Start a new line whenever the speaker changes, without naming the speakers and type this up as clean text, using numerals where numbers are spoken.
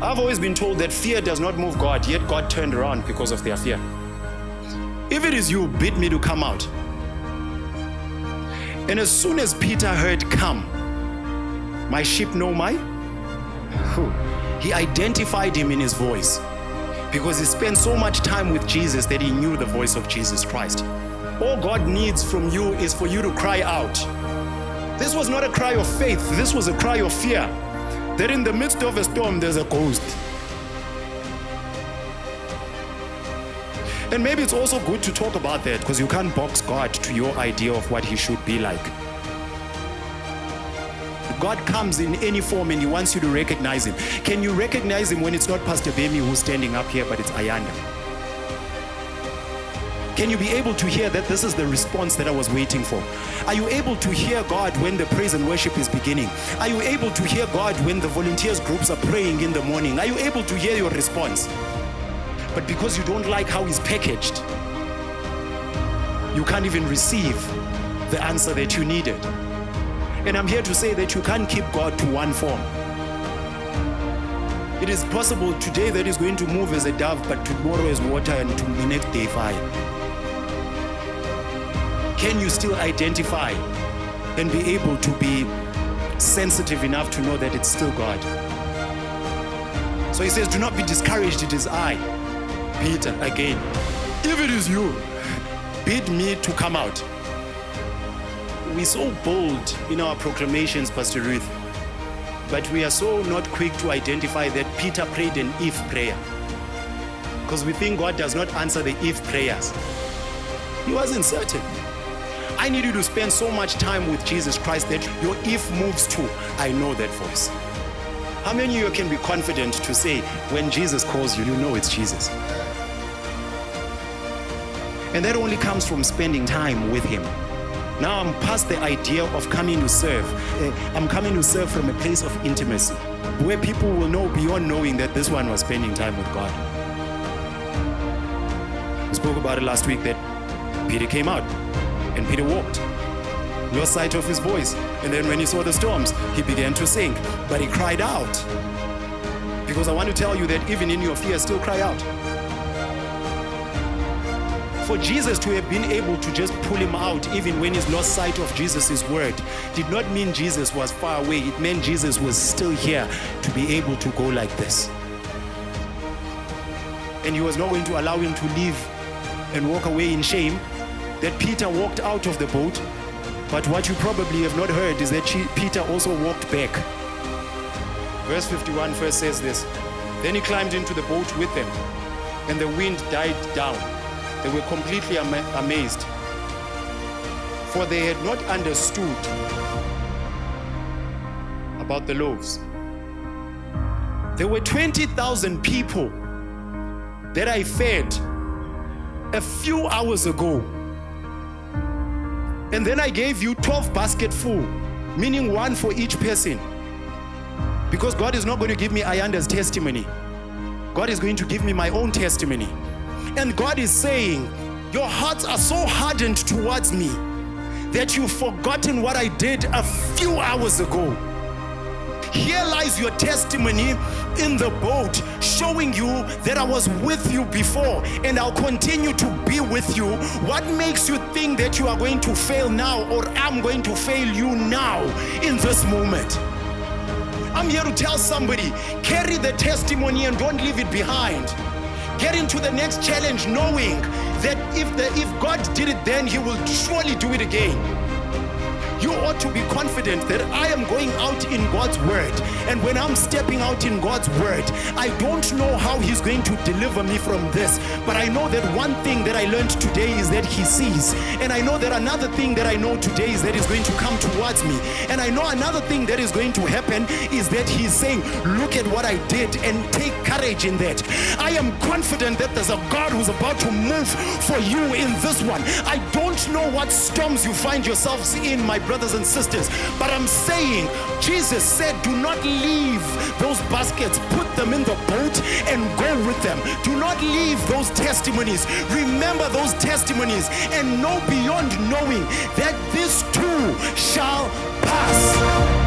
I've always been told that fear does not move God, yet God turned around because of their fear. If it is you, bid me to come out. And as soon as Peter heard, come, my sheep know my, he identified him in his voice, because he spent so much time with Jesus that he knew the voice of Jesus Christ. All God needs from you is for you to cry out. This was not a cry of faith, this was a cry of fear. That in the midst of a storm, there's a ghost. And maybe it's also good to talk about that, because you can't box God to your idea of what he should be like. God comes in any form and he wants you to recognize him. Can you recognize him when it's not Pastor Bemi who's standing up here, but it's Ayanda? Can you be able to hear that this is the response that I was waiting for? Are you able to hear God when the praise and worship is beginning? Are you able to hear God when the volunteers groups are praying in the morning? Are you able to hear your response? But because you don't like how he's packaged, you can't even receive the answer that you needed. And I'm here to say that you can't keep God to one form. It is possible today that he's going to move as a dove, but tomorrow as water, and to the next day fire. Can you still identify and be able to be sensitive enough to know that it's still God? So he says, do not be discouraged, it is I, Peter, again. If it is you, bid me to come out. We're so bold in our proclamations, Pastor Ruth, but we are so not quick to identify that Peter prayed an if prayer, because we think God does not answer the if prayers. He wasn't certain. I need you to spend so much time with Jesus Christ that your if moves to, I know that voice. How many of you can be confident to say, when Jesus calls you, you know it's Jesus? And that only comes from spending time with him. Now I'm past the idea of coming to serve. I'm coming to serve from a place of intimacy, where people will know beyond knowing that this one was spending time with God. We spoke about it last week that Peter came out. And Peter walked, lost sight of his voice. And then when he saw the storms, he began to sink. But he cried out. Because I want to tell you that even in your fear, still cry out. For Jesus to have been able to just pull him out, even when he's lost sight of Jesus' word, did not mean Jesus was far away. It meant Jesus was still here to be able to go like this. And he was not going to allow him to leave and walk away in shame. That Peter walked out of the boat, but what you probably have not heard is that Peter also walked back. Verse 51 first says this, then he climbed into the boat with them, and the wind died down. They were completely amazed, for they had not understood about the loaves. There were 20,000 people that I fed a few hours ago. And then I gave you 12 baskets full, meaning one for each person. Because God is not going to give me Ayanda's testimony. God is going to give me my own testimony. And God is saying, your hearts are so hardened towards me that you've forgotten what I did a few hours ago. Here lies your testimony in the boat, showing you that I was with you before and I'll continue to be with you. What makes you think that you are going to fail now, or I'm going to fail you now in this moment? I'm here to tell somebody, carry the testimony and don't leave it behind. Get into the next challenge knowing that if God did it then, he will surely do it again. You ought to be confident that I am going out in God's word. And when I'm stepping out in God's word, I don't know how he's going to deliver me from this. But I know that one thing that I learned today is that he sees. And I know that another thing that I know today is that he's going to come towards me. And I know another thing that is going to happen is that he's saying, look at what I did, and take courage in that. I am confident that there's a God who's about to move for you in this one. I don't know what storms you find yourselves in, my brothers and sisters, but I'm saying, Jesus said, do not leave those baskets, put them in the boat and go with them. Do not leave those testimonies. Remember those testimonies and know beyond knowing that this too shall pass.